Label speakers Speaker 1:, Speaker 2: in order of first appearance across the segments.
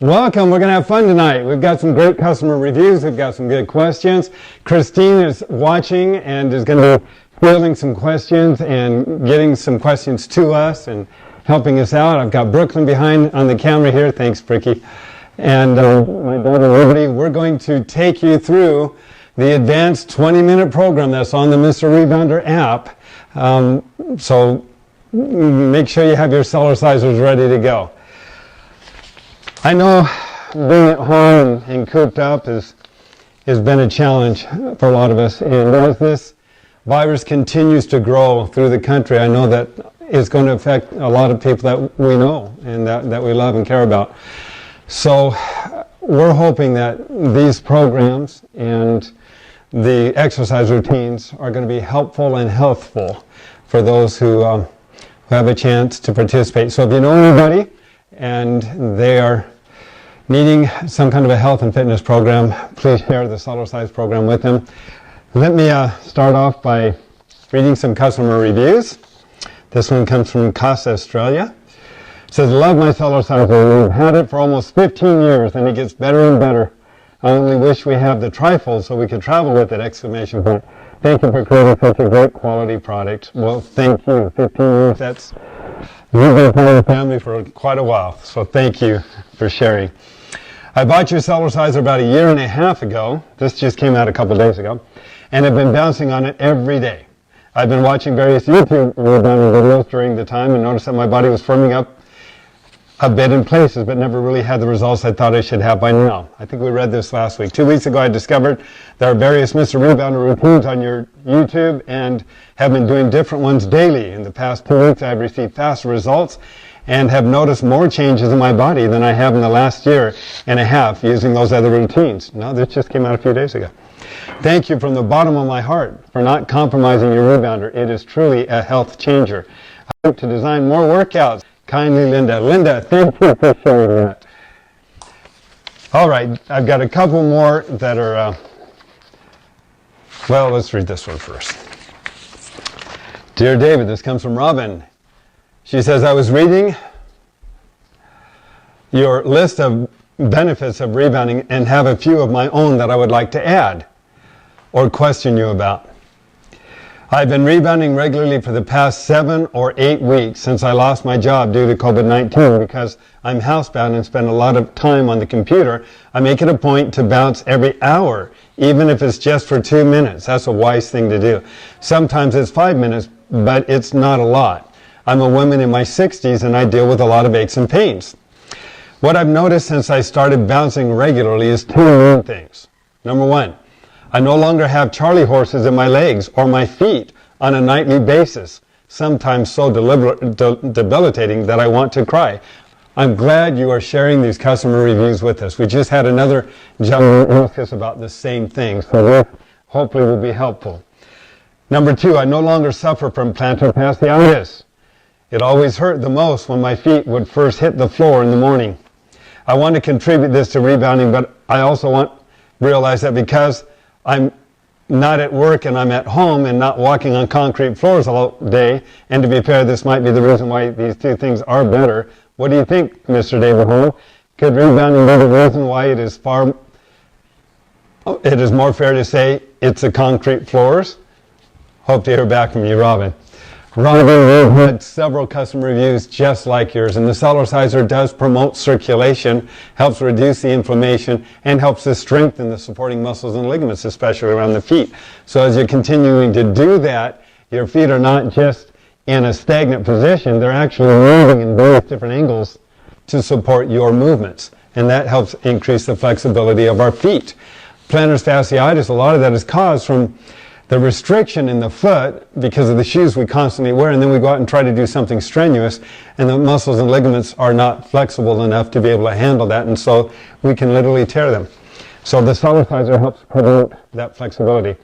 Speaker 1: Welcome. We're going to have fun tonight. We've got some great customer reviews. We've got some good questions. Christine is watching and is going to be fielding some questions and getting some questions to us and helping us out. I've got Brooklyn behind on the camera here. Thanks, Bricky. And my daughter Liberty. We're going to take you through the advanced 20-minute program that's on the Mr. Rebounder app. So make sure you have your Cellercisers ready to go. I know being at home and cooped up has been a challenge for a lot of us. And as this virus continues to grow through the country, I know that it's going to affect a lot of people that we know and that we love and care about. So we're hoping that these programs and the exercise routines are going to be helpful and healthful for those who have a chance to participate. So if you know anybody and they are needing some kind of a health and fitness program, please share the Cellercise program with them. Let me start off by reading some customer reviews. This one comes from Casa, Australia. It says, love my Cellerciser. We've had it for almost 15 years and it gets better and better. I only wish we have the trifold so we could travel with it, exclamation point. Thank you for creating such a great quality product. Well, thank you. 15 years, that's, you've been part of the family for quite a while. So thank you for sharing. I bought your Cellerciser about a year and a half ago. This just came out a couple days ago. And I've been bouncing on it every day. I've been watching various YouTube rebounder videos during the time and noticed that my body was firming up a bit in places, but never really had the results I thought I should have by now. I think we read this last week. 2 weeks ago, I discovered there are various Mr. Rebounder routines on your YouTube and have been doing different ones daily. In the past 2 weeks, I've received faster results and have noticed more changes in my body than I have in the last year and a half using those other routines. No, this just came out a few days ago. Thank you from the bottom of my heart for not compromising your rebounder. It is truly a health changer. I hope to design more workouts. Kindly, Linda. Linda, thank you for sharing that. All right, I've got a couple more that are, well, let's read this one first. Dear David, this comes from Robin. She says, I was reading your list of benefits of rebounding and have a few of my own that I would like to add or question you about. I've been rebounding regularly for the past 7 or 8 weeks since I lost my job due to COVID-19 because I'm housebound and spend a lot of time on the computer. I make it a point to bounce every hour, even if it's just for 2 minutes. That's a wise thing to do. Sometimes it's 5 minutes, but it's not a lot. I'm a woman in my 60s and I deal with a lot of aches and pains. What I've noticed since I started bouncing regularly is 2 main things. Number 1, I no longer have Charlie horses in my legs or my feet on a nightly basis, sometimes so debilitating that I want to cry. I'm glad you are sharing these customer reviews with us. We just had another gentleman ask us about the same thing, so this hopefully will be helpful. Number 2, I no longer suffer from plantar fasciitis. It always hurt the most when my feet would first hit the floor in the morning. I want to contribute this to rebounding, but I also realize that because I'm not at work and I'm at home and not walking on concrete floors all day, and to be fair, this might be the reason why these 2 things are better. What do you think, Mr. David Holm? Could rebounding be the reason why it is more fair to say it's the concrete floors? Hope to hear back from you, Robin. Robin, we've had several customer reviews just like yours, and the Cellerciser does promote circulation, helps reduce the inflammation, and helps to strengthen the supporting muscles and ligaments, especially around the feet. So as you're continuing to do that, your feet are not just in a stagnant position, they're actually moving in various different angles to support your movements, and that helps increase the flexibility of our feet. Plantar fasciitis, a lot of that is caused from the restriction in the foot because of the shoes we constantly wear, and then we go out and try to do something strenuous, and the muscles and ligaments are not flexible enough to be able to handle that, and so we can literally tear them. So the Cellerciser helps promote that flexibility.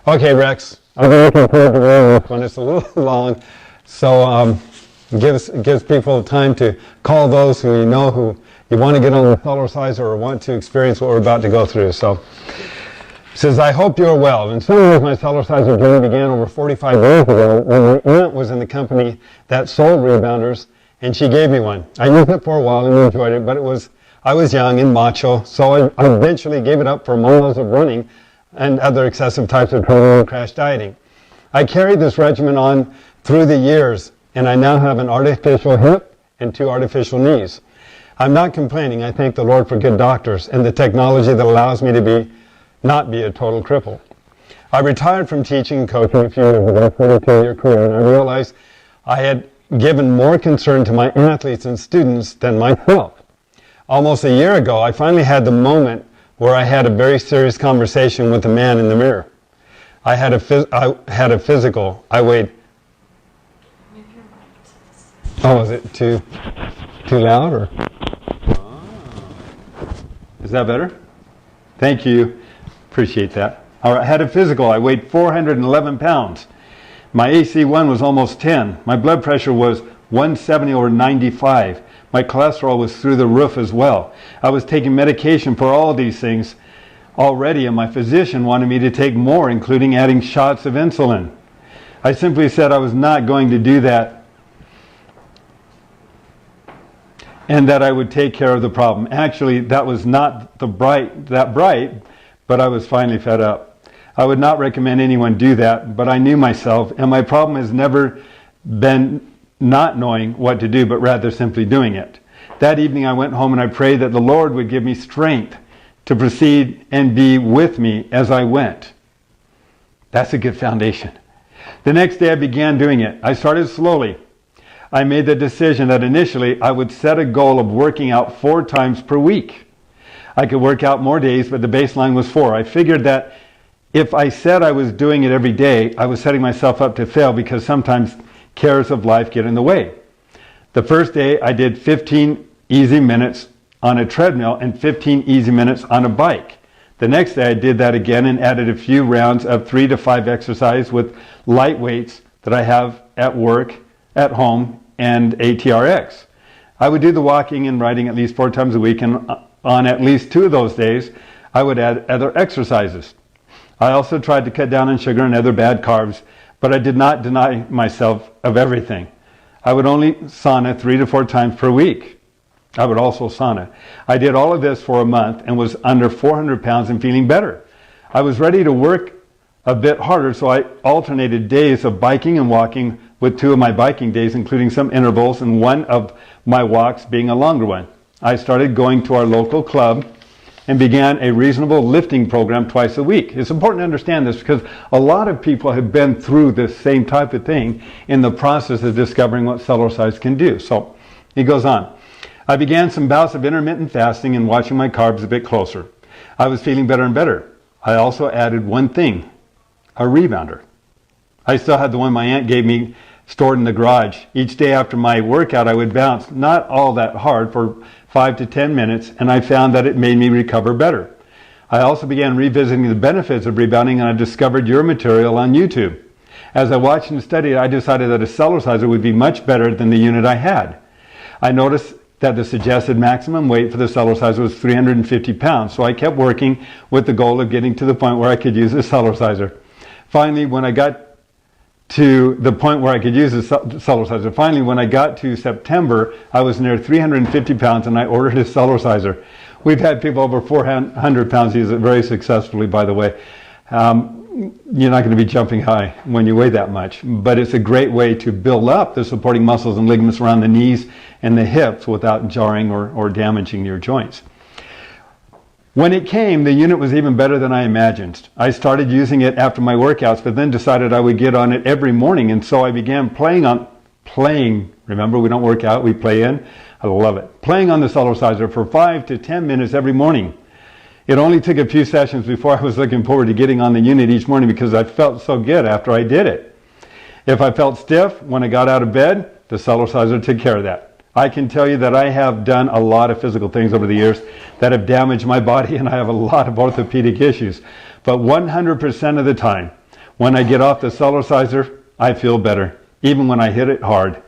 Speaker 1: Okay, Rex, I'm looking forward to reading this one. It's a little long, so gives people time to call those who you know who you want to get on the Cellerciser or want to experience what we're about to go through. So. Says, I hope you're well. In some ways, my Cellerciser journey began over 45 years ago when my aunt was in the company that sold rebounders, and she gave me one. I used it for a while and enjoyed it, but it was I was young and macho, so I eventually gave it up for miles of running and other excessive types of training and crash dieting. I carried this regimen on through the years, and I now have an artificial hip and 2 artificial knees. I'm not complaining. I thank the Lord for good doctors and the technology that allows me to not be a total cripple. I retired from teaching and coaching a few years ago, 42-year career, and I realized I had given more concern to my athletes and students than myself. Almost a year ago, I finally had the moment where I had a very serious conversation with the man in the mirror. I had a physical. I weighed. Oh, is it too loud or? Is that better? Thank you. Appreciate that. All right, I had a physical. I weighed 411 pounds. My AC1 was almost 10. My blood pressure was 170/95. My cholesterol was through the roof as well. I was taking medication for all these things already, and my physician wanted me to take more, including adding shots of insulin. I simply said I was not going to do that and that I would take care of the problem. Actually, that was not that bright, but I was finally fed up. I would not recommend anyone do that, but I knew myself, and my problem has never been not knowing what to do, but rather simply doing it. That evening I went home and I prayed that the Lord would give me strength to proceed and be with me as I went. That's a good foundation. The next day I began doing it. I started slowly. I made the decision that initially I would set a goal of working out 4 times per week. I could work out more days, but the baseline was 4. I figured that if I said I was doing it every day, I was setting myself up to fail because sometimes cares of life get in the way. The first day I did 15 easy minutes on a treadmill and 15 easy minutes on a bike. The next day I did that again and added a few rounds of 3 to 5 exercise with light weights that I have at work, at home, and ATRX. I would do the walking and riding at least 4 times a week, and on at least 2 of those days I would add other exercises. I also tried to cut down on sugar and other bad carbs, but I did not deny myself of everything. I would only sauna 3 to 4 times per week. I would also sauna. I did all of this for a month and was under 400 pounds and feeling better. I was ready to work a bit harder, so I alternated days of biking and walking with 2 of my biking days, including some intervals, and 1 of my walks being a longer one. I started going to our local club and began a reasonable lifting program twice a week. It's important to understand this because a lot of people have been through this same type of thing in the process of discovering what Cellercise can do. So he goes on. I began some bouts of intermittent fasting and watching my carbs a bit closer. I was feeling better and better. I also added one thing, a rebounder. I still had the one my aunt gave me stored in the garage. Each day after my workout, I would bounce, not all that hard, for 5 to 10 minutes, and I found that it made me recover better. I also began revisiting the benefits of rebounding, and I discovered your material on YouTube. As I watched and studied, I decided that a Cellerciser would be much better than the unit I had. I noticed that the suggested maximum weight for the Cellerciser was 350 pounds, so I kept working with the goal of getting to the point where I could use a Cellerciser. Finally, when I got to the point where I could use a Cellerciser, when I got to September, I was near 350 pounds and I ordered a Cellerciser. We've had people over 400 pounds use it very successfully, by the way. You're not going to be jumping high when you weigh that much, but it's a great way to build up the supporting muscles and ligaments around the knees and the hips without jarring or damaging your joints. When it came, the unit was even better than I imagined. I started using it after my workouts, but then decided I would get on it every morning, and so I began playing. Remember, we don't work out, we play in. I love it. Playing on the Cellerciser for 5 to 10 minutes every morning. It only took a few sessions before I was looking forward to getting on the unit each morning because I felt so good after I did it. If I felt stiff when I got out of bed, the Cellerciser took care of that. I can tell you that I have done a lot of physical things over the years that have damaged my body, and I have a lot of orthopedic issues. But 100% of the time, when I get off the Cellerciser, I feel better, even when I hit it hard.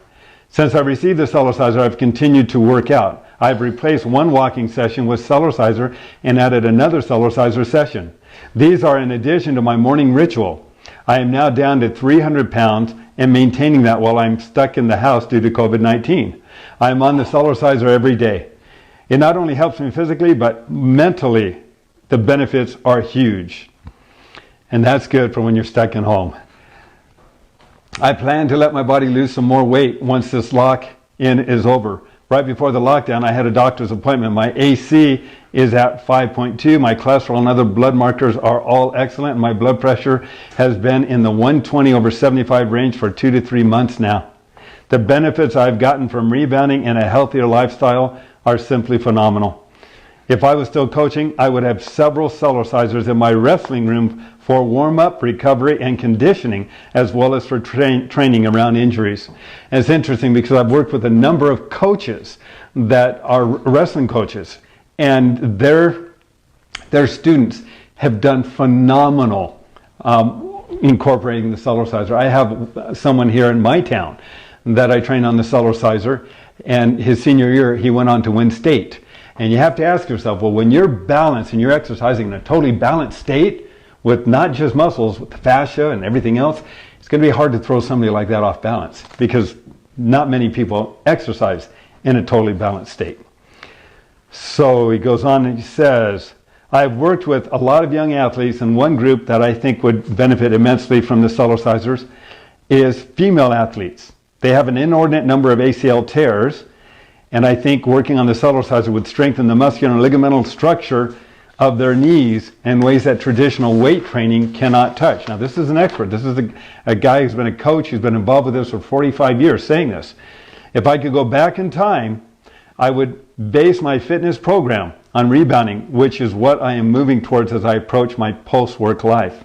Speaker 1: Since I received the Cellerciser, I've continued to work out. I've replaced one walking session with Cellerciser and added another Cellerciser session. These are in addition to my morning ritual. I am now down to 300 pounds and maintaining that while I'm stuck in the house due to COVID-19. I am on the Cellerciser every day.
Speaker 2: It not only helps me physically, but mentally, the benefits are huge. And that's good for when you're stuck in home. I plan to let my body lose some more weight once this lock-in is over. Right before the lockdown, I had a doctor's appointment. My AC is at 5.2. My cholesterol and other blood markers are all excellent. My blood pressure has been in the 120/75 range for 2 to 3 months now. The benefits I've gotten from rebounding and a healthier lifestyle are simply phenomenal. If I was still coaching, I would have several Cellercisers in my wrestling room for warm-up, recovery, and conditioning, as well as for training around injuries. And it's interesting because I've worked with a number of coaches that are wrestling coaches, and their students have done phenomenal incorporating the Cellerciser. I have someone here in my town that I train on the Cellerciser, and his senior year, he went on to win state. And you have to ask yourself, well, when you're balanced and you're exercising in a totally balanced state with not just muscles, with the fascia and everything else, it's going to be hard to throw somebody like that off balance because not many people exercise in a totally balanced state. So he goes on and he says, I've worked with a lot of young athletes, and one group that I think would benefit immensely from the Cellercisers is female athletes. They have an inordinate number of ACL tears, and I think working on the Cellerciser would strengthen the muscular and ligamental structure of their knees in ways that traditional weight training cannot touch. Now, this is an expert. This is a guy who's been a coach, who's been involved with this for 45 years saying this. If I could go back in time, I would base my fitness program on rebounding, which is what I am moving towards as I approach my post-work life.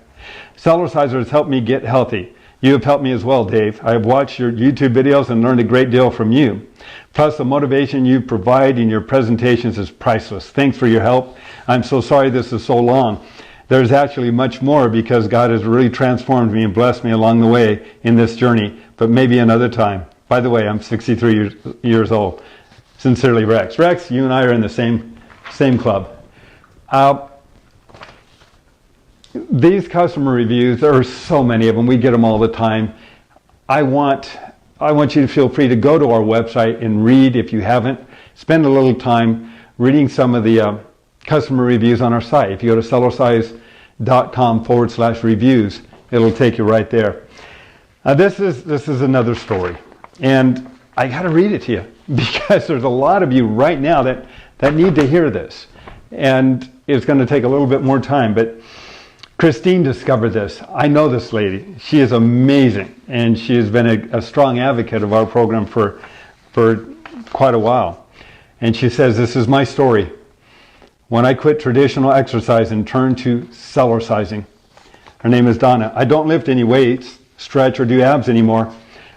Speaker 2: Cellerciser has helped me get healthy. You have helped me as well, Dave. I have watched your YouTube videos and learned a great deal from you. Plus, the motivation you provide in your presentations is priceless. Thanks for your help. I'm so sorry this is so long. There's actually much more because God has really transformed me and blessed me along the way in this journey, but maybe another time. By the way, I'm 63 years old. Sincerely, Rex. Rex, you and I are in the same club. These customer reviews, there are so many of them. We get them all the time. I want you to feel free to go to our website and read, if you haven't. Spend a little time reading some of the customer reviews on our site. If you go to cellercise.com/reviews, it'll take you right there. This is another story, and I got to read it to you because there's a lot of you right now that need to hear this, and it's going to take a little bit more time, but Christine discovered this. I know this lady. She is amazing, and she has been a strong advocate of our program for quite a while. And she says, this is my story. When I quit traditional exercise and turned to Cellercising. Her name is Donna. I don't lift any weights, stretch, or do abs anymore.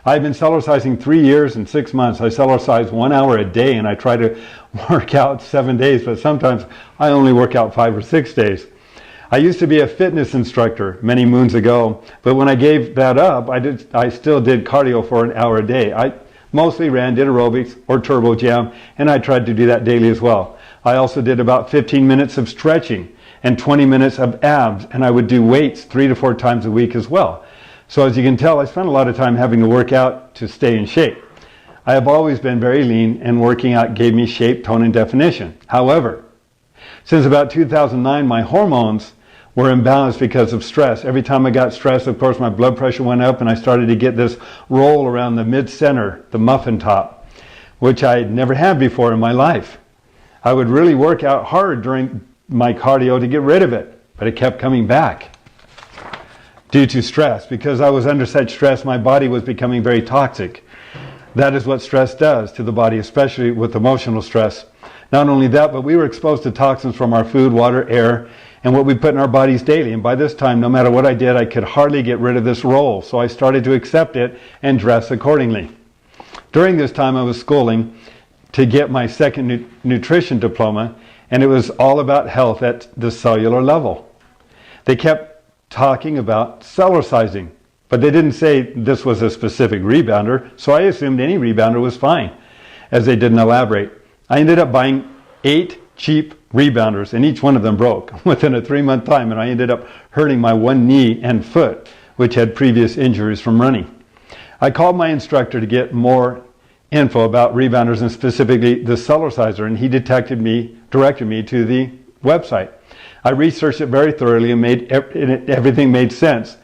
Speaker 2: I've been Cellercising 3 years and 6 months. I Cellercise 1 hour a day, and I try to work out 7 days, but sometimes I only work out 5 or 6 days. I used to be a fitness instructor many moons ago, but when I gave that up, I still did cardio for an hour a day. I mostly ran, did aerobics or turbo jam, and I tried to do that daily as well. I also did about 15 minutes of stretching and 20 minutes of abs, and I would do weights 3 to 4 times a week as well. So as you can tell, I spent a lot of time having to work out to stay in shape. I have always been very lean, and working out gave me shape, tone, and definition. However, since about 2009, my hormones were imbalanced because of stress. Every time I got stressed, of course, my blood pressure went up, and I started to get this roll around the mid-center, the muffin top, which I had never had before in my life. I would really work out hard during my cardio to get rid of it, but it kept coming back due to stress. Because I was under such stress, my body was becoming very toxic. That is what stress does to the body, especially with emotional stress. Not only that, but we were exposed to toxins from our food, water, air, and what we put in our bodies daily. And by this time, no matter what I did, I could hardly get rid of this roll. So I started to accept it and dress accordingly. During this time, I was schooling to get my second nutrition diploma, and it was all about health at the cellular level. They kept talking about Cellercising, but they didn't say this was a specific rebounder, so I assumed any rebounder was fine, as they didn't elaborate. I ended up buying 8 cheap rebounders, and each one of them broke within a 3-month time, and I ended up hurting my one knee and foot, which had previous injuries from running. I called my instructor to get more info about rebounders and specifically the Cellerciser, and he directed me to the website. I researched it very thoroughly and everything made sense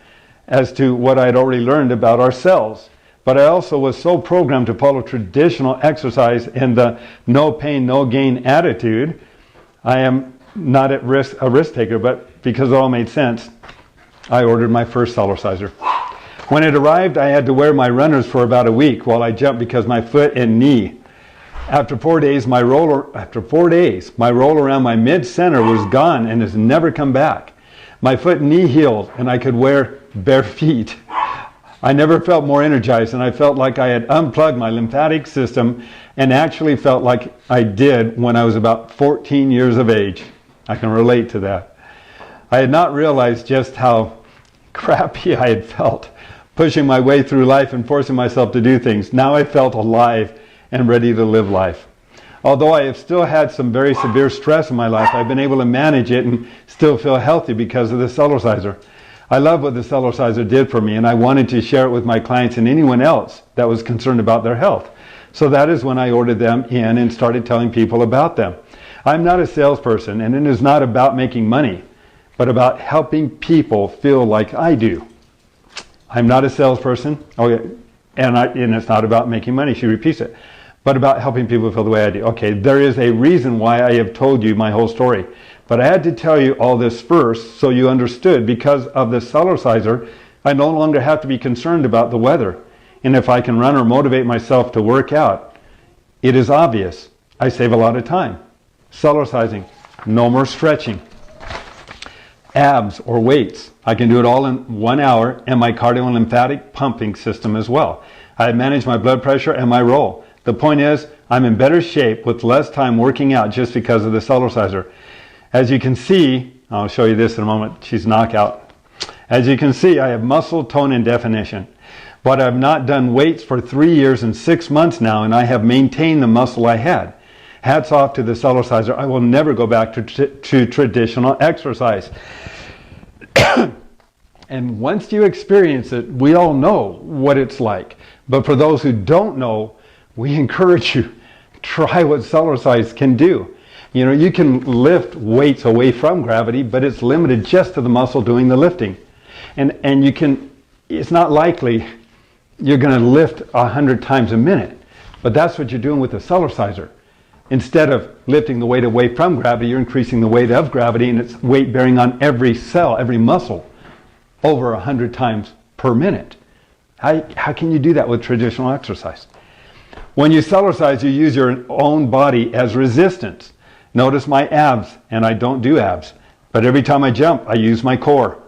Speaker 2: as to what I had already learned about our cells. But I also was so programmed to follow traditional exercise and the no pain, no gain attitude. I am not a risk taker, but because it all made sense, I ordered my first Cellerciser. When it arrived, I had to wear my runners for about a week while I jumped because my foot and knee. After 4 days, my roll around my mid-center was gone and has never come back. My foot and knee healed, and I could wear bare feet. I never felt more energized, and I felt like I had unplugged my lymphatic system and actually felt like I did when I was about 14 years of age. I can relate to that. I had not realized just how crappy I had felt, pushing my way through life and forcing myself to do things. Now I felt alive and ready to live life. Although I have still had some very severe stress in my life, I've been able to manage it and still feel healthy because of the Cellerciser. I love what the Cellerciser did for me, and I wanted to share it with my clients and anyone else that was concerned about their health. So that is when I ordered them in and started telling people about them. I'm not a salesperson, and it is not about making money, but about helping people feel like I do. I'm not a salesperson, and it's not about making money, she repeats it, but about helping people feel the way I do. Okay, there is a reason why I have told you my whole story. But I had to tell you all this first so you understood. Because of the Cellerciser, I no longer have to be concerned about the weather. And if I can run or motivate myself to work out, it is obvious. I save a lot of time. Cellercising, no more stretching. Abs or weights, I can do it all in 1 hour, and my cardio and lymphatic pumping system as well. I manage my blood pressure and my roll. The point is, I'm in better shape with less time working out just because of the Cellerciser. As you can see, I'll show you this in a moment, she's knockout. As you can see, I have muscle tone and definition. But I've not done weights for 3 years and 6 months now, and I have maintained the muscle I had. Hats off to the Cellerciser. I will never go back to traditional exercise. And once you experience it, we all know what it's like. But for those who don't know, we encourage you, try what Cellercise can do. You know, you can lift weights away from gravity, but it's limited just to the muscle doing the lifting. And you can, it's not likely you're going to lift 100 times a minute, but that's what you're doing with the Cellerciser. Instead of lifting the weight away from gravity, you're increasing the weight of gravity, and it's weight bearing on every cell, every muscle, over 100 times per minute. How can you do that with traditional exercise? When you Cellercise, you use your own body as resistance. Notice my abs, and I don't do abs, but every time I jump, I use my core.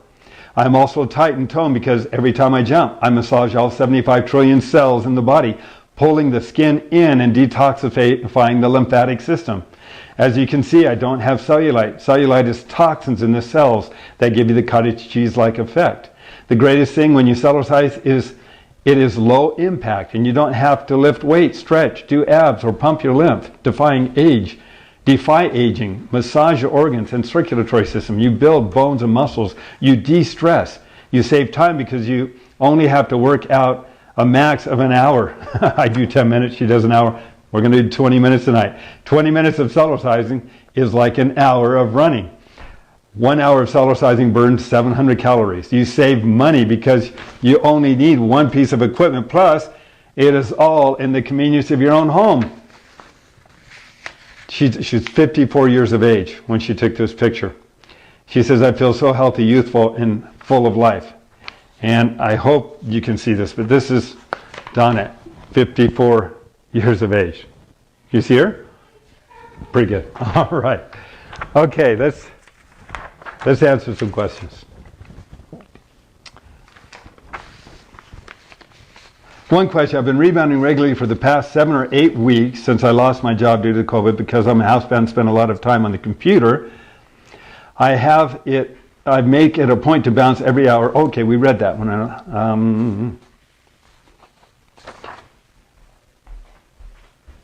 Speaker 2: I'm also tight and toned because every time I jump, I massage all 75 trillion cells in the body, pulling the skin in and detoxifying the lymphatic system. As you can see, I don't have cellulite. Cellulite is toxins in the cells that give you the cottage cheese-like effect. The greatest thing when you Cellercise is it is low impact, and you don't have to lift weights, stretch, do abs, or pump your lymph, defy aging, massage your organs and circulatory system. You build bones and muscles. You de-stress. You save time because you only have to work out a max of an hour. I do 10 minutes, she does an hour. We're going to do 20 minutes tonight. 20 minutes of Cellercising is like an hour of running. 1 hour of Cellercising burns 700 calories. You save money because you only need one piece of equipment. Plus, it is all in the convenience of your own home. She's 54 years of age when she took this picture. She says, I feel so healthy, youthful, and full of life. And I hope you can see this, but this is Donna, 54 years of age. You see her? Pretty good. All right. Okay, let's answer some questions. One question, I've been rebounding regularly for the past 7 or 8 weeks since I lost my job due to COVID because I'm a housebound, spend a lot of time on the computer. I make it a point to bounce every hour. Okay, we read that one.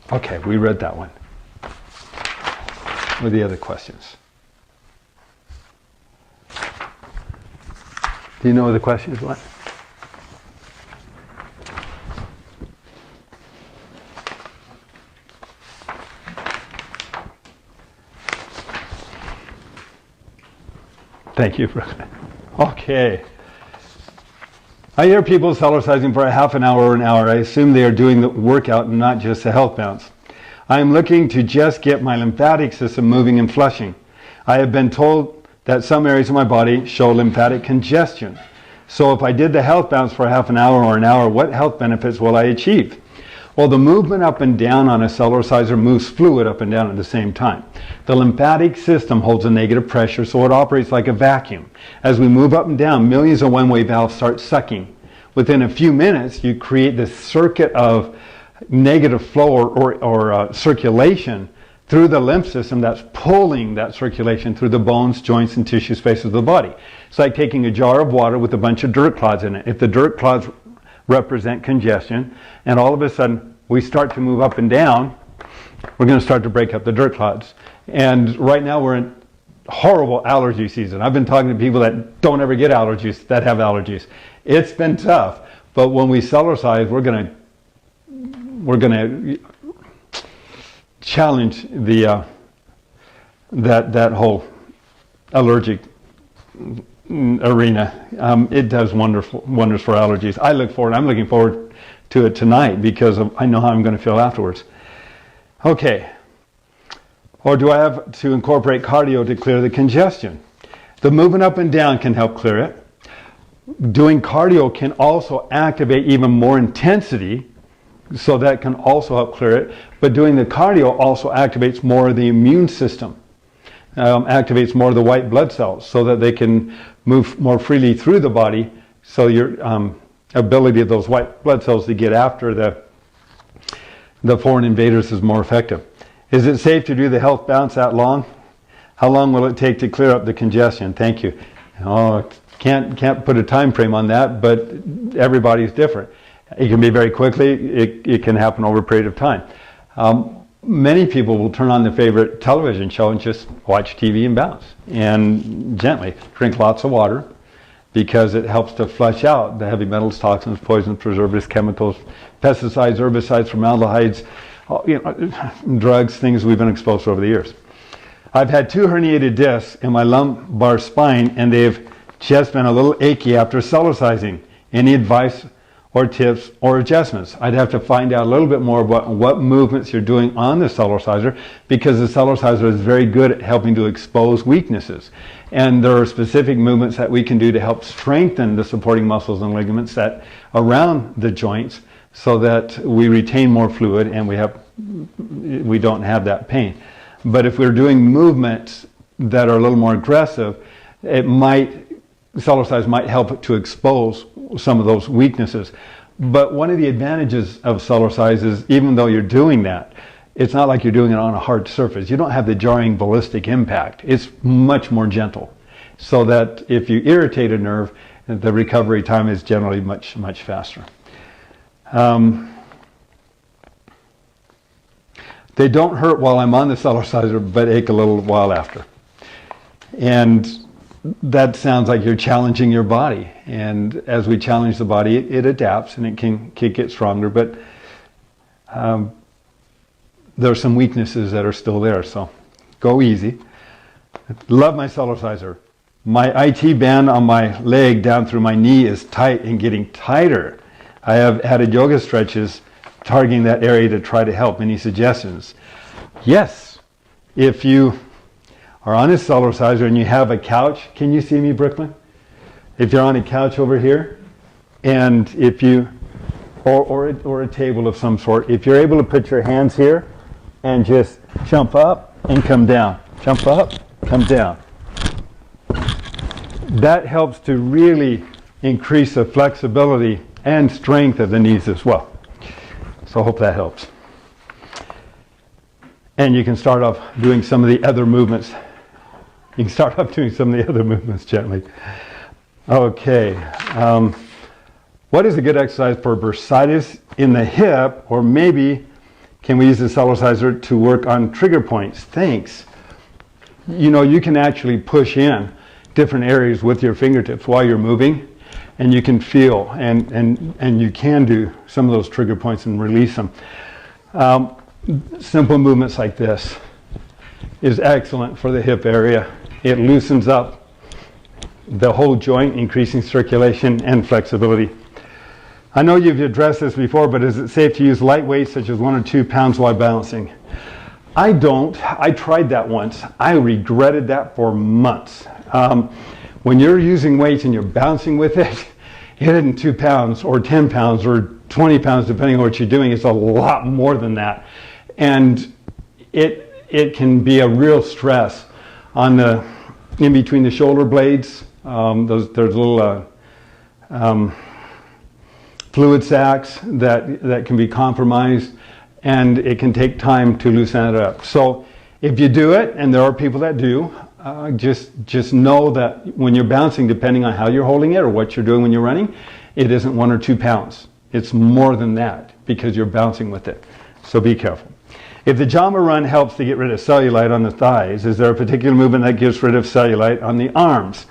Speaker 2: Okay, we read that one. What are the other questions? Do you know what the question is? What? Thank you. Okay. I hear people Cellercising for a half an hour or an hour. I assume they are doing the workout and not just a health bounce. I am looking to just get my lymphatic system moving and flushing. I have been told that some areas of my body show lymphatic congestion. So if I did the health bounce for half an hour or an hour, what health benefits will I achieve? Well, the movement up and down on a Cellerciser moves fluid up and down at the same time. The lymphatic system holds a negative pressure, so it operates like a vacuum. As we move up and down, millions of one-way valves start sucking. Within a few minutes, you create this circuit of negative flow or circulation through the lymph system that's pulling that circulation through the bones, joints, and tissue spaces of the body. It's like taking a jar of water with a bunch of dirt clods in it. If the dirt clods represent congestion, and all of a sudden we start to move up and down, we're going to start to break up the dirt clods. And right now we're in horrible allergy season. I've been talking to people that don't ever get allergies, that have allergies. It's been tough, but when we Cellercise, we're going to challenge the that whole allergic arena. It does wonders for allergies. I'm looking forward to it tonight because I know how I'm going to feel afterwards. Okay. Or do I have to incorporate cardio to clear the congestion? The moving up and down can help clear it. Doing cardio can also activate even more intensity, so that can also help clear it. But doing the cardio also activates more of the immune system, activates more of the white blood cells so that they can move more freely through the body, so your ability of those white blood cells to get after the foreign invaders is more effective. Is it safe to do the health bounce that long? How long will it take to clear up the congestion? Thank you. Oh, can't put a time frame on that, but everybody's different. It can be very quickly. It can happen over a period of time. Many people will turn on their favorite television show and just watch TV and bounce, and gently drink lots of water, because it helps to flush out the heavy metals, toxins, poisons, preservatives, chemicals, pesticides, herbicides, formaldehydes, drugs, things we've been exposed to over the years. I've had 2 herniated discs in my lumbar spine, and they've just been a little achy after Cellercising. Any advice or tips or adjustments? I'd have to find out a little bit more about what movements you're doing on the Cellerciser, because the Cellerciser is very good at helping to expose weaknesses. And there are specific movements that we can do to help strengthen the supporting muscles and ligaments that around the joints, so that we retain more fluid and we don't have that pain. But if we're doing movements that are a little more aggressive, Cellercise might help to expose some of those weaknesses. But one of the advantages of Cellercise is, even though you're doing that, it's not like you're doing it on a hard surface. You don't have the jarring ballistic impact. It's much more gentle, so that if you irritate a nerve, the recovery time is generally much, much faster. They don't hurt while I'm on the Cellerciser, but ache a little while after. And that sounds like you're challenging your body. And as we challenge the body, it adapts and it can get stronger. But there are some weaknesses that are still there, so go easy. Love my Cellerciser. My IT band on my leg down through my knee is tight and getting tighter. I have added yoga stretches targeting that area to try to help. Any suggestions? Yes. If you are on a Cellerciser and you have a couch, can you see me, Brooklyn? If you're on a couch over here, and if you, or a table of some sort, if you're able to put your hands here and just jump up and come down, jump up, come down. That helps to really increase the flexibility and strength of the knees as well. So I hope that helps. And you can start off doing some of the other movements. You can start off doing some of the other movements gently. Okay. What is a good exercise for bursitis in the hip? Or maybe can we use the Cellerciser to work on trigger points? Thanks. You know, you can actually push in different areas with your fingertips while you're moving, and you can feel and you can do some of those trigger points and release them. Simple movements like this is excellent for the hip area. It loosens up the whole joint, increasing circulation and flexibility. I know you've addressed this before, but is it safe to use light weights such as 1 or 2 pounds while balancing? I don't. I tried that once. I regretted that for months. When you're using weights and you're bouncing with it, it isn't 2 pounds or 10 pounds or 20 pounds, depending on what you're doing. It's a lot more than that. And it can be a real stress on in between the shoulder blades. There's little fluid sacs that can be compromised, and it can take time to loosen it up. So if you do it, and there are people that do, just know that when you're bouncing, depending on how you're holding it or what you're doing when you're running, it isn't 1 or 2 pounds. It's more than that because you're bouncing with it. So be careful. If the Jamba Run helps to get rid of cellulite on the thighs, is there a particular movement that gets rid of cellulite on the arms?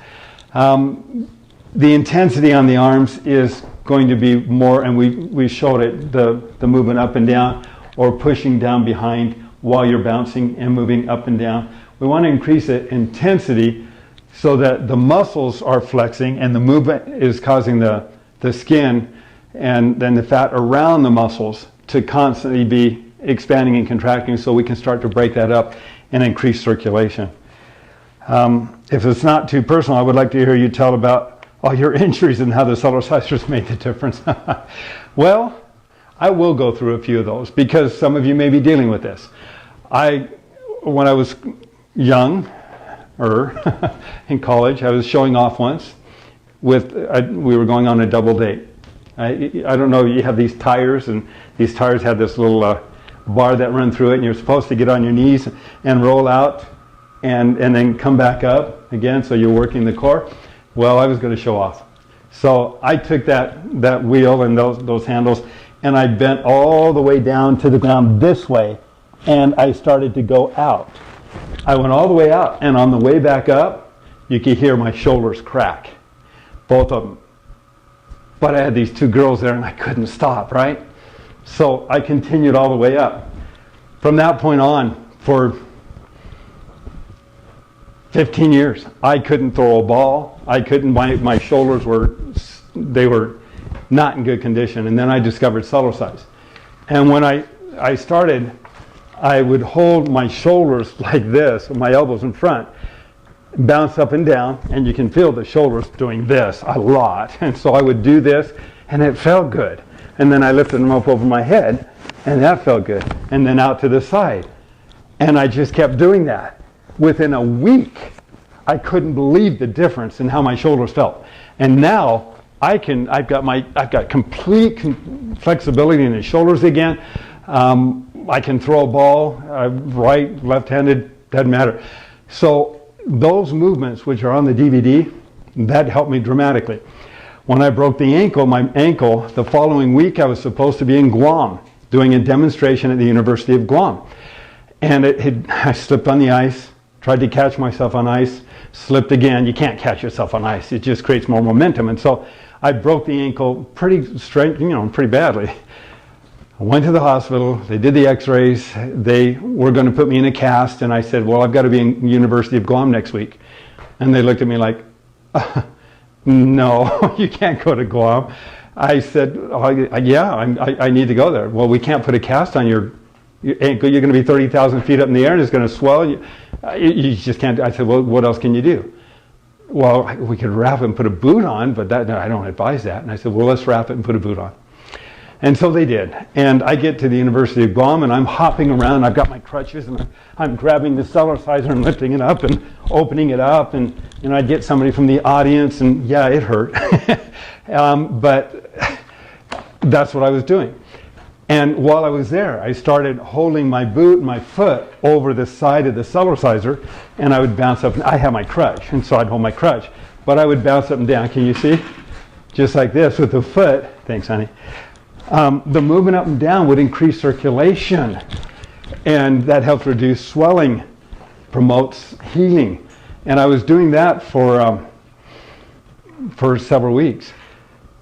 Speaker 2: The intensity on the arms is going to be more, and we showed it, the movement up and down or pushing down behind while you're bouncing and moving up and down. We want to increase the intensity so that the muscles are flexing and the movement is causing the skin and then the fat around the muscles to constantly be expanding and contracting, so we can start to break that up and increase circulation. If it's not too personal, I would like to hear you tell about all your injuries and how the Cellercisers made the difference. Well, I will go through a few of those because some of you may be dealing with this. When I was younger in college, I was showing off once we were going on a double date. I don't know, you have these tires, and these tires have this little bar that run through it, and you're supposed to get on your knees and roll out and then come back up again, so you're working the core. Well, I was going to show off. So I took that wheel and those handles, and I bent all the way down to the ground this way, and I started to go out. I went all the way out, and on the way back up, you could hear my shoulders crack, both of them. But I had these 2 girls there, and I couldn't stop, right? So I continued all the way up. From that point on, for 15 years, I couldn't throw a ball. I couldn't, my shoulders were not in good condition. And then I discovered Cellercise. And when I started, I would hold my shoulders like this, with my elbows in front, bounce up and down, and you can feel the shoulders doing this a lot. And so I would do this, and it felt good. And then I lifted them up over my head, and that felt good. And then out to the side. And I just kept doing that. Within a week, I couldn't believe the difference in how my shoulders felt. And now I've got complete flexibility in the shoulders again. I can throw a ball, right, left-handed, doesn't matter. So those movements, which are on the DVD, that helped me dramatically. When I broke my ankle, the following week I was supposed to be in Guam doing a demonstration at the University of Guam. And I slipped on the ice, tried to catch myself on ice, slipped again. You can't catch yourself on ice. It just creates more momentum. And so I broke the ankle pretty badly. I went to the hospital. They did the x-rays. They were going to put me in a cast. And I said, well, I've got to be in University of Guam next week. And they looked at me like, no, you can't go to Guam. I said, yeah, I need to go there. Well, we can't put a cast on your ankle. You're going to be 30,000 feet up in the air and it's going to swell. You just can't. I said, well, what else can you do? Well, we could wrap it and put a boot on, but no, I don't advise that. And I said, well, let's wrap it and put a boot on. And so they did. And I get to the University of Guam, and I'm hopping around. I've got my crutches, and I'm grabbing the Cellerciser and lifting it up and opening it up. And I'd get somebody from the audience, and yeah, it hurt. But that's what I was doing. And while I was there, I started holding my boot and my foot over the side of the Cellerciser, and I would bounce up. I have my crutch, and so I'd hold my crutch. But I would bounce up and down. Can you see? Just like this with the foot. Thanks, honey. The movement up and down would increase circulation, and that helps reduce swelling, promotes healing. And I was doing that for several weeks.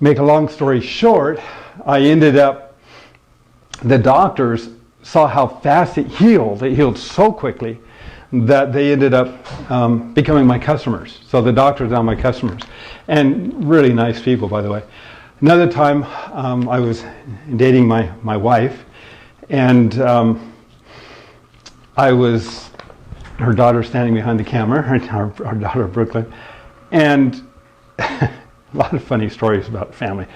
Speaker 2: Make a long story short, I ended up, the doctors saw how fast it healed. It healed so quickly that they ended up becoming my customers. So the doctors are my customers. And really nice people, by the way. Another time, I was dating my wife, and I was her daughter standing behind the camera, our daughter Brooklyn, and a lot of funny stories about family.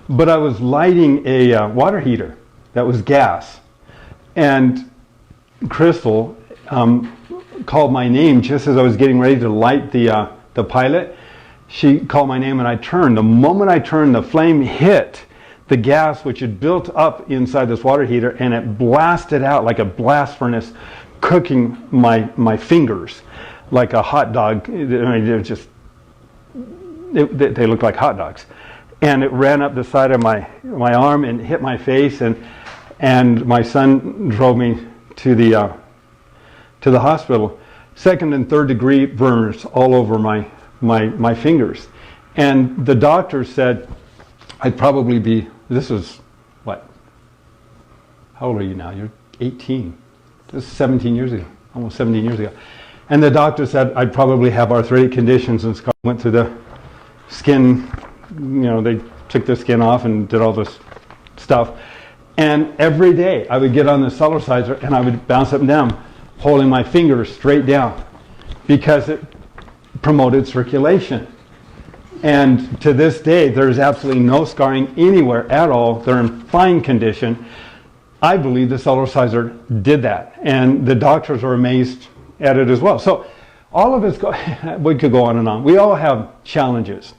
Speaker 2: But I was lighting a water heater that was gas, and Crystal called my name just as I was getting ready to light the pilot. She called my name and I turned. The moment I turned, the flame hit the gas which had built up inside this water heater, and it blasted out like a blast furnace, cooking my fingers like a hot dog. I mean, they looked like hot dogs. And it ran up the side of my arm and hit my face, and my son drove me to the hospital. Second and third degree burns all over my fingers. And the doctor said I'd probably be, this is what? How old are you now? You're 18. This is 17 years ago, almost 17 years ago. And the doctor said I'd probably have arthritic conditions, and went through the skin, they took the skin off and did all this stuff. And every day I would get on the Cellerciser and I would bounce up and down, holding my fingers straight down, because it promoted circulation. And to this day, there's absolutely no scarring anywhere at all. They're in fine condition. I believe the Cellerciser did that, and the doctors are amazed at it as well. So all of us, we could go on and on. We all have challenges.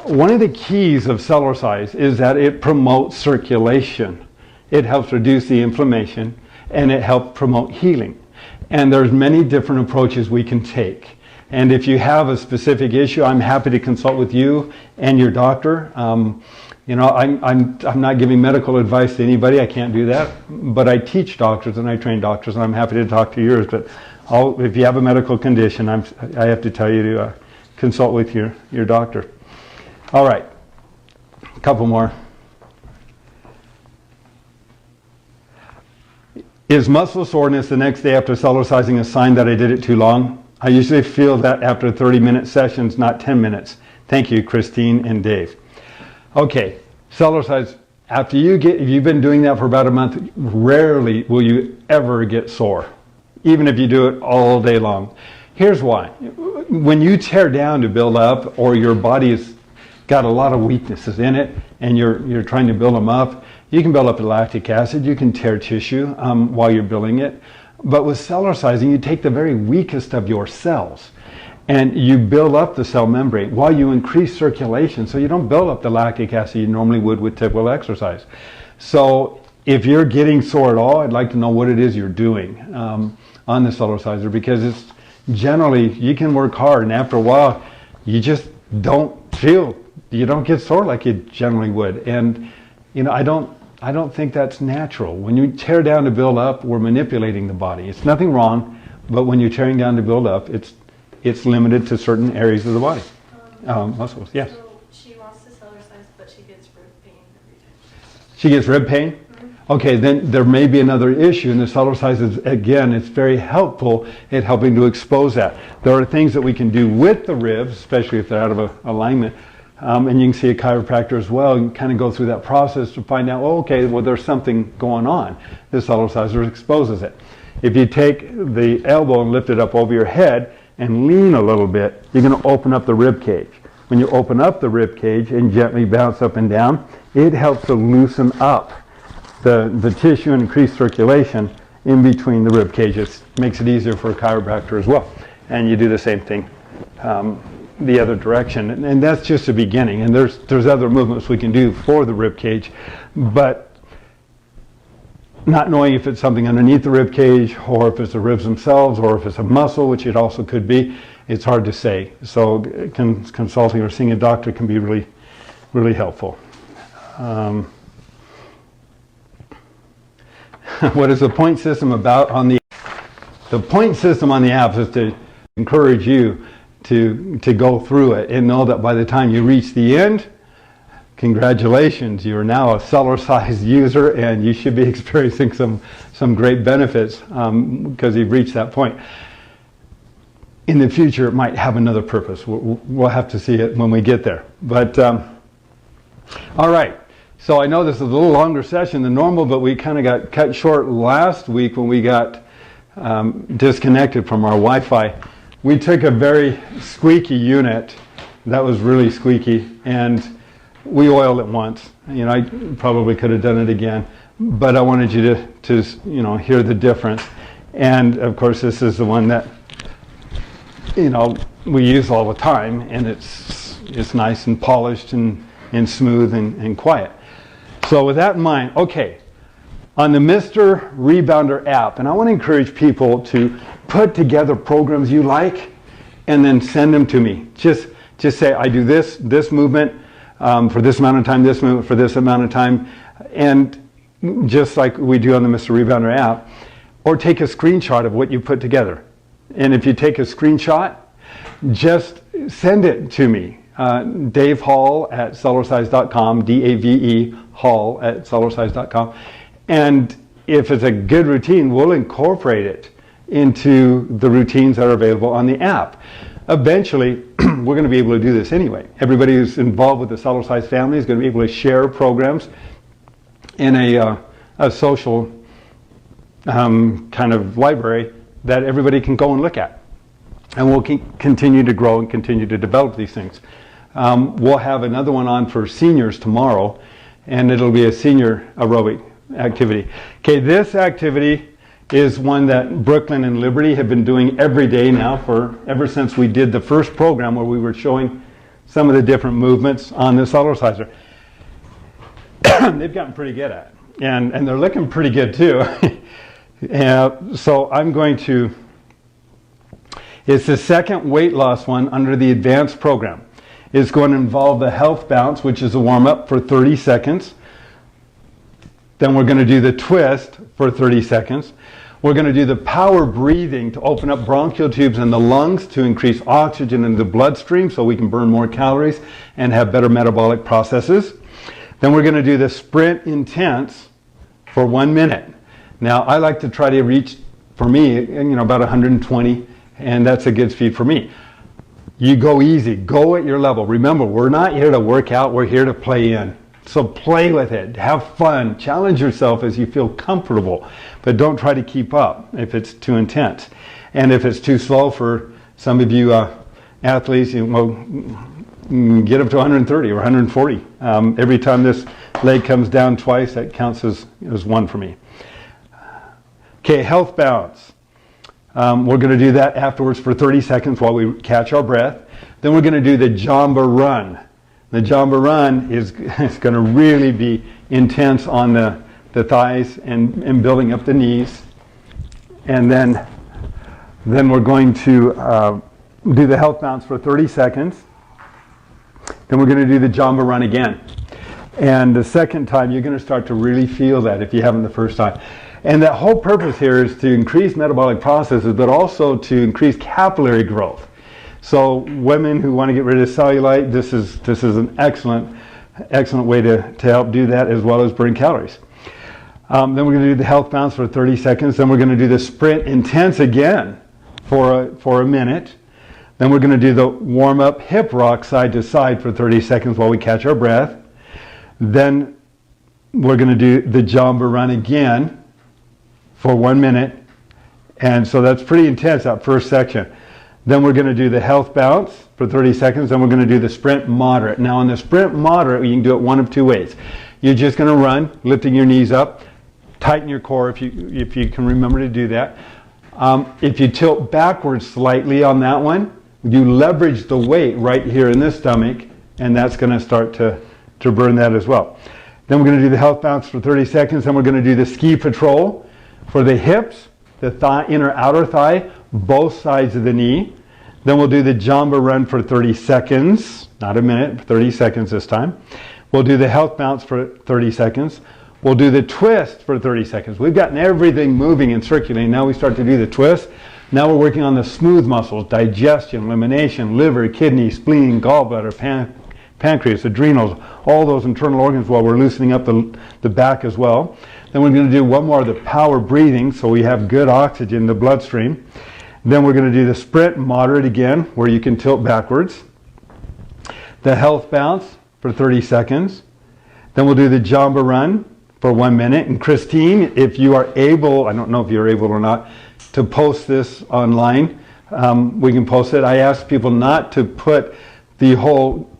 Speaker 2: One of the keys of Cellercise is that it promotes circulation. It helps reduce the inflammation, and it helps promote healing. And there's many different approaches we can take. And if you have a specific issue, I'm happy to consult with you and your doctor. I'm not giving medical advice to anybody. I can't do that. But I teach doctors and I train doctors, and I'm happy to talk to yours. But if you have a medical condition, I have to tell you to consult with your doctor. All right, a couple more. Is muscle soreness the next day after Cellercising a sign that I did it too long? I usually feel that after 30-minute sessions, not 10 minutes. Thank you, Christine and Dave. Okay, Cellercise, if you've been doing that for about a month, rarely will you ever get sore, even if you do it all day long. Here's why. When you tear down to build up, or your body has got a lot of weaknesses in it, and you're trying to build them up, you can build up lactic acid, you can tear tissue while you're building it. But with Cellercising, you take the very weakest of your cells and you build up the cell membrane while you increase circulation, so you don't build up the lactic acid you normally would with typical exercise. So if you're getting sore at all, I'd like to know what it is you're doing on the Cellerciser, because it's generally, you can work hard and after a while you just you don't get sore like you generally would. And I don't think that's natural. When you tear down to build up, we're manipulating the body. It's nothing wrong, but when you're tearing down to build up, it's limited to certain areas of the body. Muscles, yes.
Speaker 3: So she wants to Cellercise, but she gets rib pain every time.
Speaker 2: She gets rib pain? Mm-hmm. Okay, then there may be another issue, and the Cellercise is, again, it's very helpful at helping to expose that. There are things that we can do with the ribs, especially if they're out of alignment. And you can see a chiropractor as well and kind of go through that process to find out, there's something going on. This Cellerciser exposes it. If you take the elbow and lift it up over your head and lean a little bit, you're going to open up the rib cage. When you open up the rib cage and gently bounce up and down, it helps to loosen up the tissue and increase circulation in between the rib cages. Makes it easier for a chiropractor as well. And you do the same thing the other direction, and that's just the beginning. And there's other movements we can do for the rib cage, but not knowing if it's something underneath the rib cage, or if it's the ribs themselves, or if it's a muscle, which it also could be, it's hard to say. So consulting or seeing a doctor can be really, really helpful. What is the point system about on the point system on the apps is to encourage you to go through it and know that by the time you reach the end, congratulations, you are now a Cellercise user and you should be experiencing some great benefits because you've reached that point. in the future, it might have another purpose. We'll have to see it when we get there. But, all right. So I know this is a little longer session than normal, but we kind of got cut short last week when we got disconnected from our Wi-Fi. We took a very squeaky unit that was really squeaky, and we oiled it once. You know, I probably could have done it again, but I wanted you to you know, hear the difference. And of course, this is the one that, you know, we use all the time, and it's nice and polished and smooth and quiet. So with that in mind, okay, on the Mr. Rebounder app, and I want to encourage people to put together programs you like and then send them to me. Just say, I do this movement for this amount of time, this movement for this amount of time, and just like we do on the Mr. Rebounder app, or take a screenshot of what you put together. And if you take a screenshot, just send it to me. Dave Hall at Cellercise.com, D-A-V-E, Hall at Cellercise.com. And if it's a good routine, we'll incorporate it into the routines that are available on the app. Eventually, we're going to be able to do this anyway. Everybody who's involved with the Cellercise family is going to be able to share programs in a social kind of library that everybody can go and look at. And we'll continue to grow and continue to develop these things. We'll have another one on for seniors tomorrow, and it'll be a senior aerobic activity. Okay, this activity is one that Brooklyn and Liberty have been doing every day now ever since we did the first program where we were showing some of the different movements on the Cellerciser. They've gotten pretty good at it, and they're looking pretty good too. So I'm going to, it's the second weight loss one under the advanced program. It's going to involve the health bounce, which is a warm-up for 30 seconds. Then we're going to do the twist for 30 seconds. We're going to do the power breathing to open up bronchial tubes in the lungs to increase oxygen in the bloodstream so we can burn more calories and have better metabolic processes. Then we're going to do the sprint intense for 1 minute. Now, I like to try to reach, for me, you know, about 120, and that's a good speed for me. You go easy, go at your level. Remember, we're not here to work out, we're here to play in. So play with it, have fun, challenge yourself as you feel comfortable, but don't try to keep up if it's too intense. And if it's too slow for some of you athletes, you get up to 130 or 140. Every time this leg comes down twice, that counts as one for me. Okay, health bounce. We're going to do that afterwards for 30 seconds while we catch our breath. Then we're going to do the Jamba Run. The Jamba Run is going to really be intense on the thighs and building up the knees. And then we're going to do the health bounce for 30 seconds. Then we're going to do the Jamba Run again. And the second time, you're going to start to really feel that if you haven't the first time. And that whole purpose here is to increase metabolic processes, but also to increase capillary growth. So women who want to get rid of cellulite, this is an excellent way to help do that, as well as burn calories. Then we're going to do the health bounce for 30 seconds. Then we're going to do the sprint intense again for a minute. Then we're going to do the warm-up hip rock side to side for 30 seconds while we catch our breath. Then we're going to do the Jamba Run again for 1 minute. And so that's pretty intense, that first section. Then we're going to do the health bounce for 30 seconds. Then we're going to do the sprint moderate. Now on the sprint moderate, you can do it one of two ways. You're just going to run, lifting your knees up, tighten your core if you can remember to do that. If you tilt backwards slightly on that one, you leverage the weight right here in the stomach, and that's going to start to burn that as well. Then we're going to do the health bounce for 30 seconds. Then we're going to do the ski patrol for the hips, the thigh, inner outer thigh, both sides of the knee. Then we'll do the Jamba Run for 30 seconds, not a minute, 30 seconds this time. We'll do the health bounce for 30 seconds. We'll do the twist for 30 seconds. We've gotten everything moving and circulating. Now we start to do the twist. Now we're working on the smooth muscles, digestion, elimination, liver, kidney, spleen, gallbladder, pancreas, adrenals, all those internal organs while we're loosening up the back as well. Then we're going to do one more of the power breathing so we have good oxygen in the bloodstream. Then we're going to do the sprint moderate again, where you can tilt backwards. The health bounce for 30 seconds. Then we'll do the Jamba Run for 1 minute. And Christine, if you are able, I don't know if you're able or not, to post this online, we can post it. I ask people not to put the whole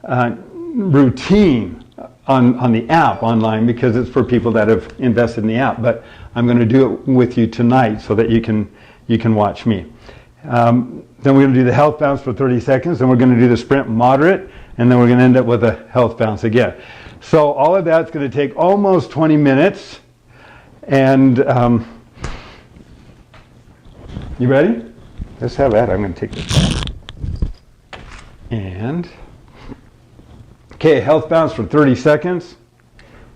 Speaker 2: routine on the app online, because it's for people that have invested in the app. But I'm going to do it with you tonight so that you can watch me. Then we're going to do the health bounce for 30 seconds. Then we're going to do the sprint moderate. And then we're going to end up with a health bounce again. So all of that's going to take almost 20 minutes. And you ready? Let's have that. I'm going to take this off. And, okay, health bounce for 30 seconds.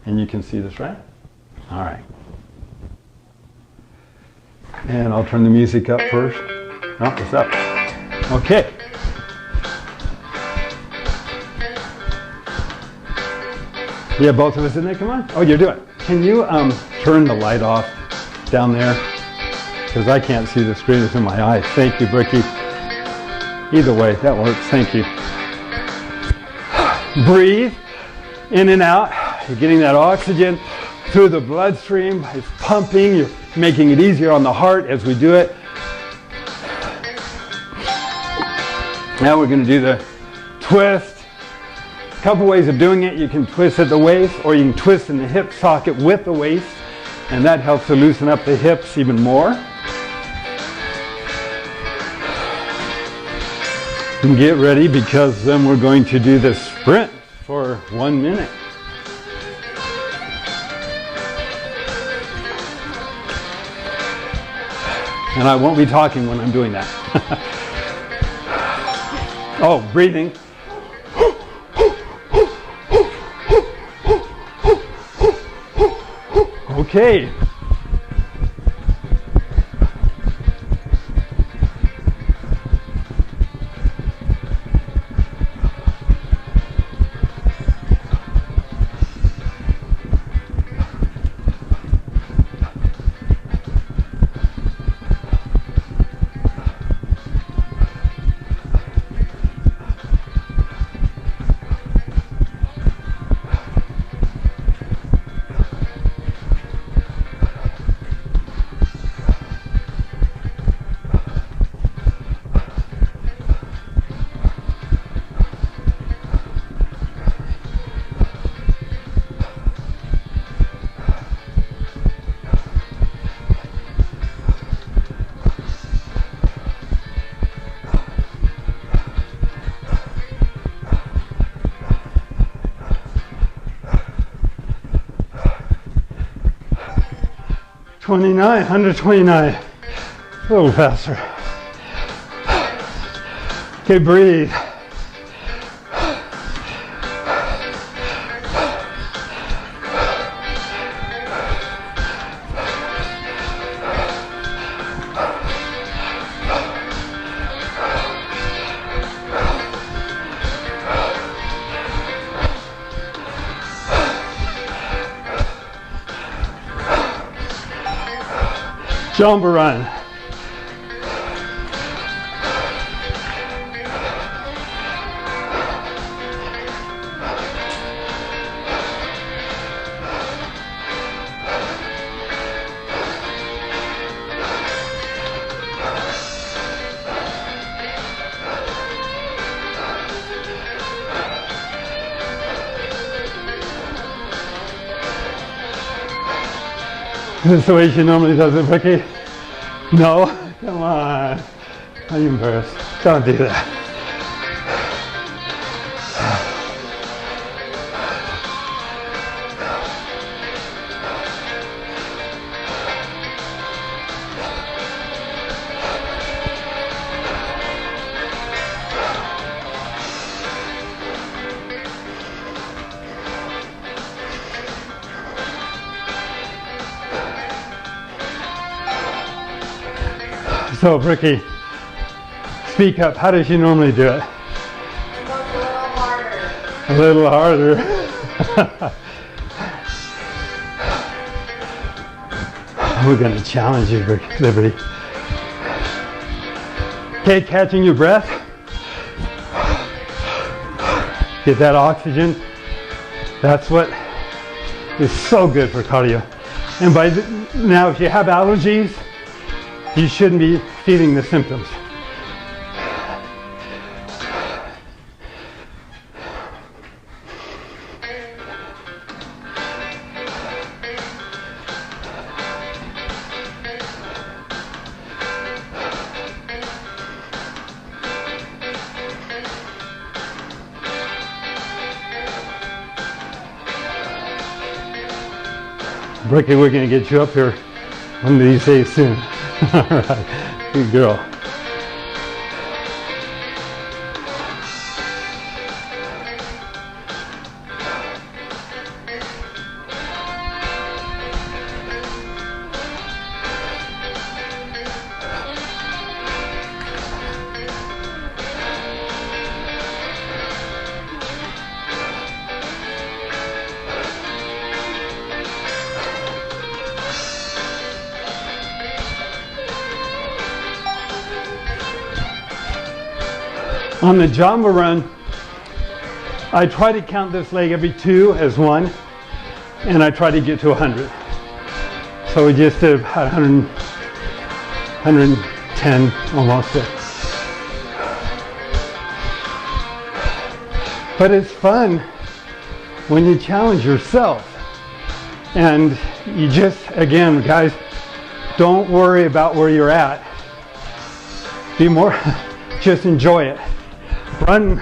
Speaker 2: And you can see this, right? All right. And I'll turn the music up first. No, it's up. Okay. Yeah, both of us in there, come on. Oh, you're doing it. Can you turn the light off down there? Because I can't see the screen, it's in my eyes. Thank you, Bricky. Either way, that works, thank you. Breathe in and out. You're getting that oxygen through the bloodstream. It's pumping, you're making it easier on the heart as we do it. Now we're going to do the twist. A couple ways of doing it. You can twist at the waist, or you can twist in the hip socket with the waist, and that helps to loosen up the hips even more. And get ready, because then we're going to do the sprint for 1 minute. And I won't be talking when I'm doing that. Oh, breathing. Okay. '29, 129. A little faster. Okay, breathe. Jamba Run. Is this the way she normally does it, Vicky? No? Come on. Are you embarrassed? Don't do that. So, Ricky, speak up. How does she normally do it?
Speaker 3: It goes a little harder.
Speaker 2: A little harder. We're going to challenge you, Liberty. Okay, catching your breath. Get that oxygen. That's what is so good for cardio. And now, if you have allergies, you shouldn't be feeling the symptoms. Brookie, we're going to get you up here one of these days soon. All right, good girl. On the Jamba Run, I try to count this leg every 2 as 1, and I try to get to 100. So we just did about 110 almost there. But it's fun when you challenge yourself. And you just, again, guys, don't worry about where you're at. Be more, just enjoy it. Run.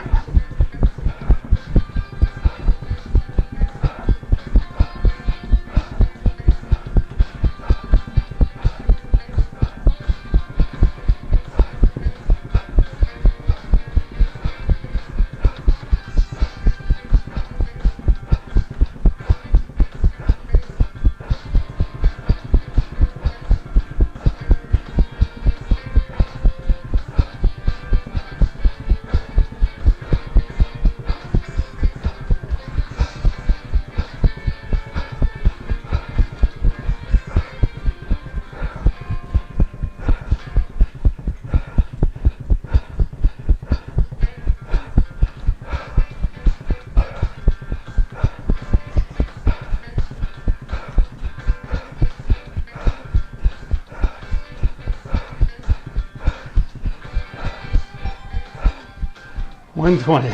Speaker 2: $120.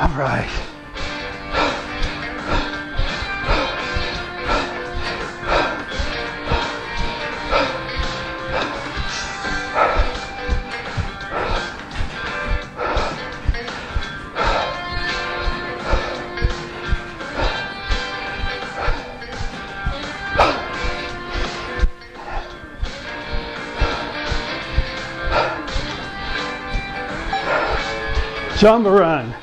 Speaker 2: All right. Jamba Run.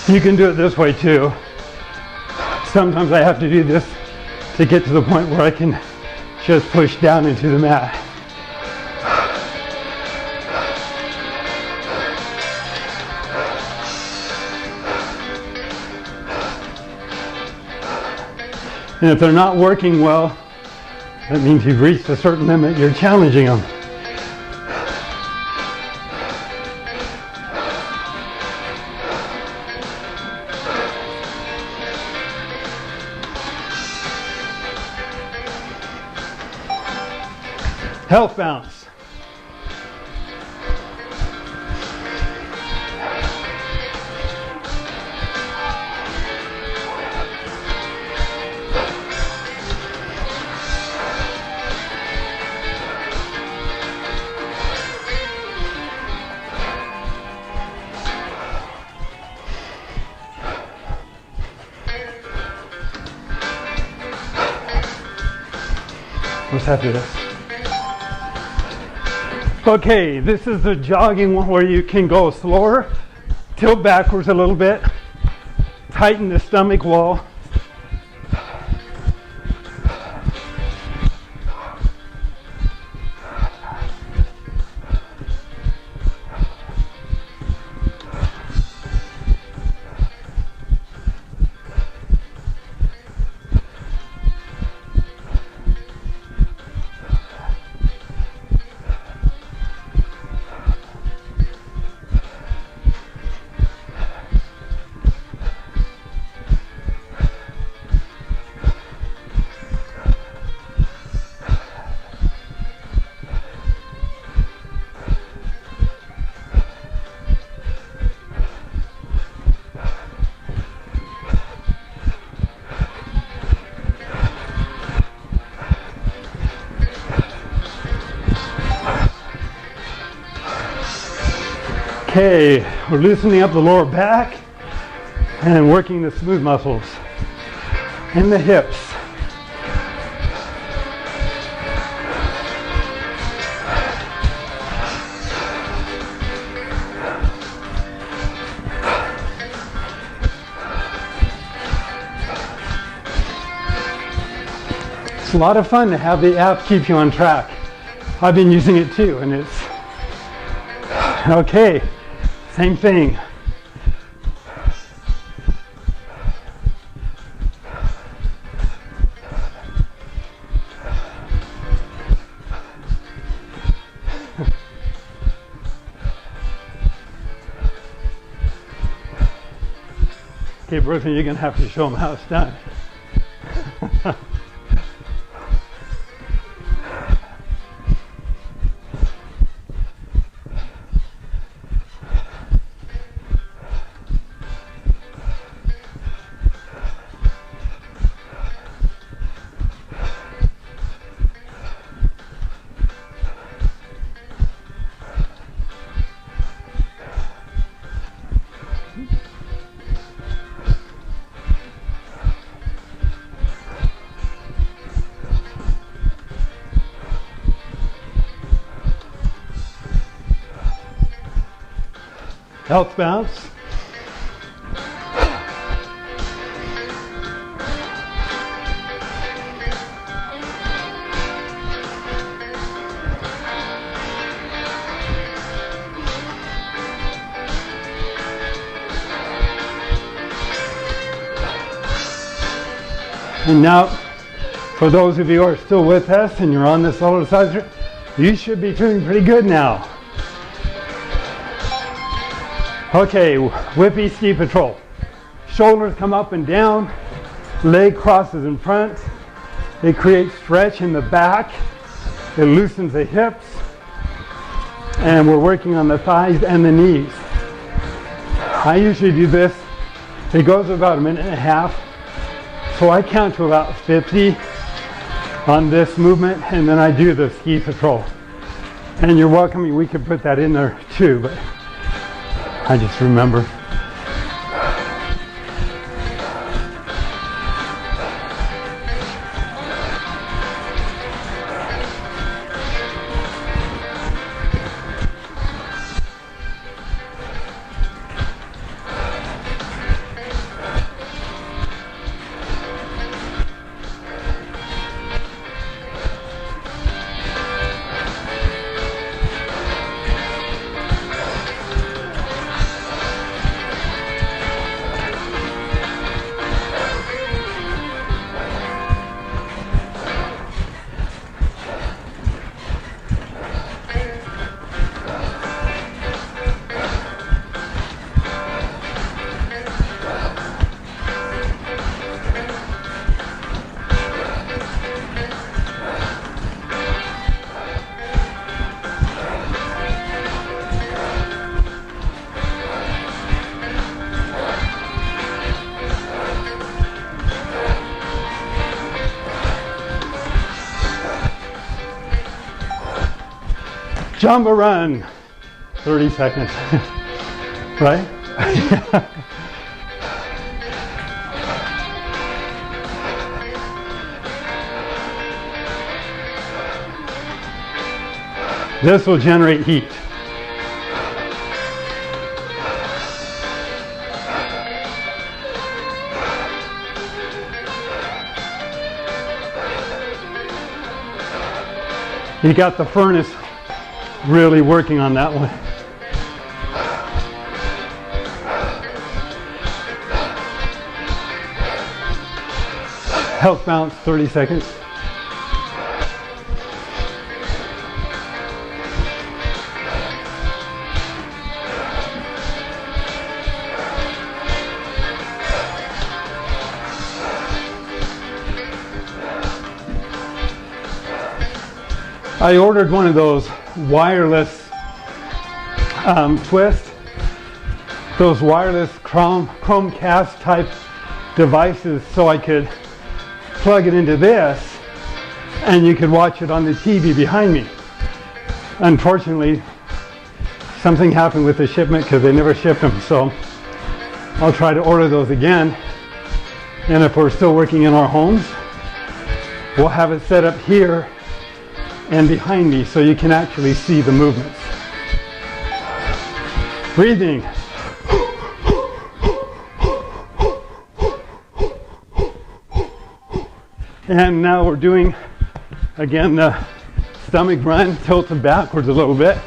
Speaker 2: You can do it this way too. Sometimes I have to do this to get to the point where I can just push down into the mat. And if they're not working well, that means you've reached a certain limit, you're challenging them. Health bounce. What's after this? Okay, this is the jogging one where you can go slower, tilt backwards a little bit, tighten the stomach wall, Okay, we're loosening up the lower back and working the smooth muscles in the hips. It's a lot of fun to have the app keep you on track. I've been using it too, and it's okay, same thing. Okay, Brooklyn, you're going to have to show them how it's done. Health bounce. And now, for those of you who are still with us and you're on the Cellerciser, you should be doing pretty good now. Okay, whippy ski patrol. Shoulders come up and down, leg crosses in front. It creates stretch in the back. It loosens the hips. And we're working on the thighs and the knees. I usually do this. It goes about a minute and a half. So I count to about 50 on this movement, and then I do the ski patrol. And you're welcome, we could put that in there too, but I just remember. Jamba Run, 30 seconds, right? This will generate heat. You got the furnace really working on that one. Health bounce, 30 seconds. I ordered one of those wireless twist, those wireless Chromecast type devices, so I could plug it into this and you could watch it on the TV behind me. Unfortunately, something happened with the shipment because they never shipped them. So I'll try to order those again. And if we're still working in our homes, we'll have it set up here and behind me so you can actually see the movements. Breathing. And now we're doing, again, the stomach run, tilted backwards a little bit.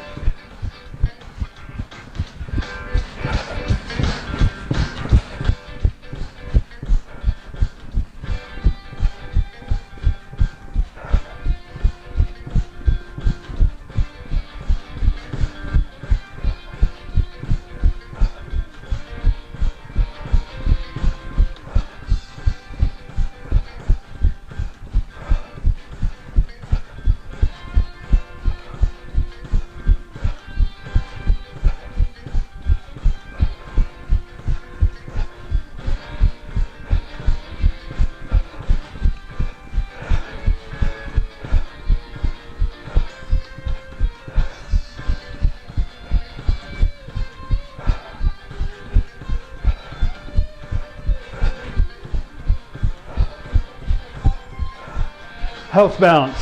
Speaker 2: Health balance,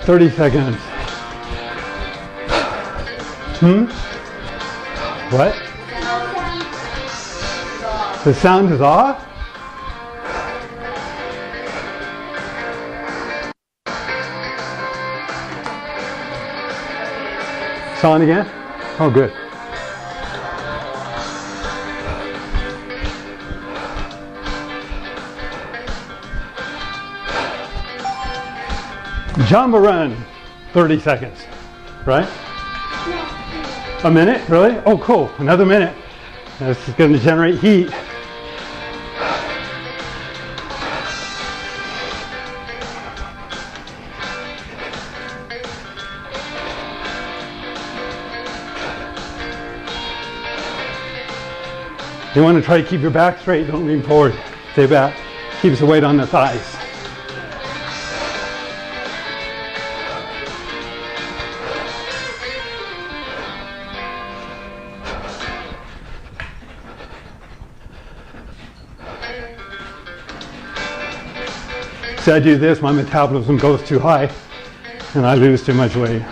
Speaker 2: 30 seconds. What? The sound is off? It's on again? Oh, good. Jamba Run, 30 seconds, right? A minute, really? Oh, cool, another minute. This is going to generate heat. You want to try to keep your back straight, don't lean forward. Stay back, keeps the weight on the thighs. So I do this, my metabolism goes too high and I lose too much weight.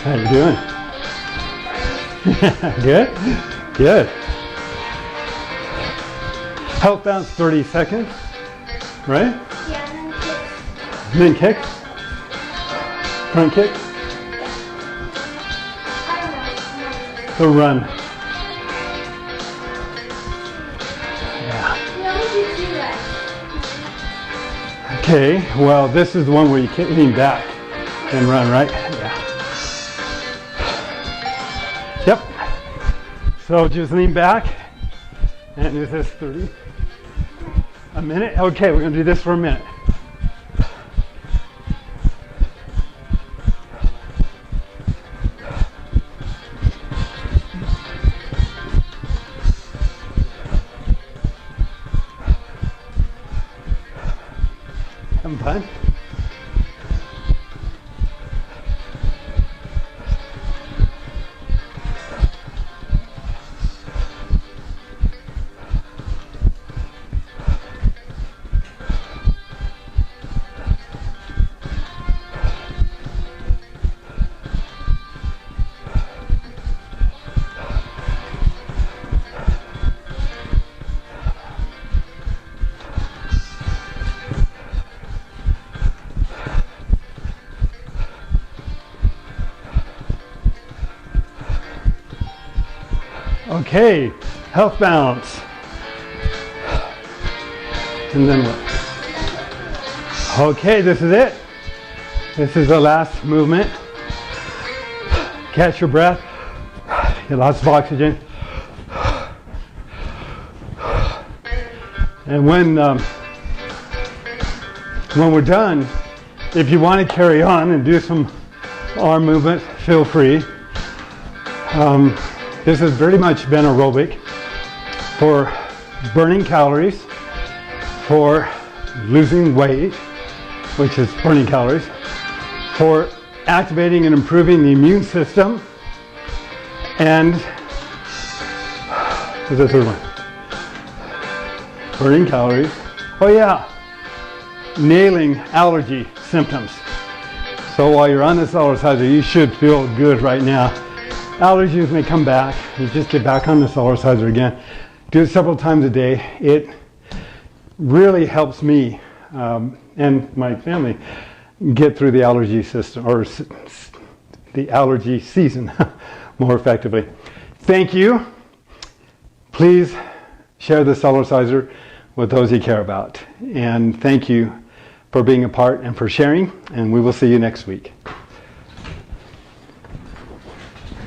Speaker 2: How you doing? Good? Good. Health bounce, 30 seconds, right?
Speaker 4: Yeah,
Speaker 2: And then kick. Front kick. The run. Yeah. Okay, well, this is the one where you can't lean back and run, right? Yeah. Yep. So just lean back and do this 30. A minute? Okay, we're going to do this for a minute. Having fun? Okay, health balance. And then what? Okay, this is it. This is the last movement. Catch your breath. Get lots of oxygen. And when we're done, if you want to carry on and do some arm movements, feel free. This has very much been aerobic. for burning calories, for losing weight, which is burning calories, for activating and improving the immune system, and what's the third one? Burning calories. Oh yeah, nailing allergy symptoms. So while you're on the Cellerciser, you should feel good right now. Allergies may come back. You just get back on the Cellerciser again. Do it several times a day. It really helps me and my family get through the allergy system, or the allergy season more effectively. Thank you. Please share the Cellerciser with those you care about. And thank you for being a part and for sharing. And we will see you next week.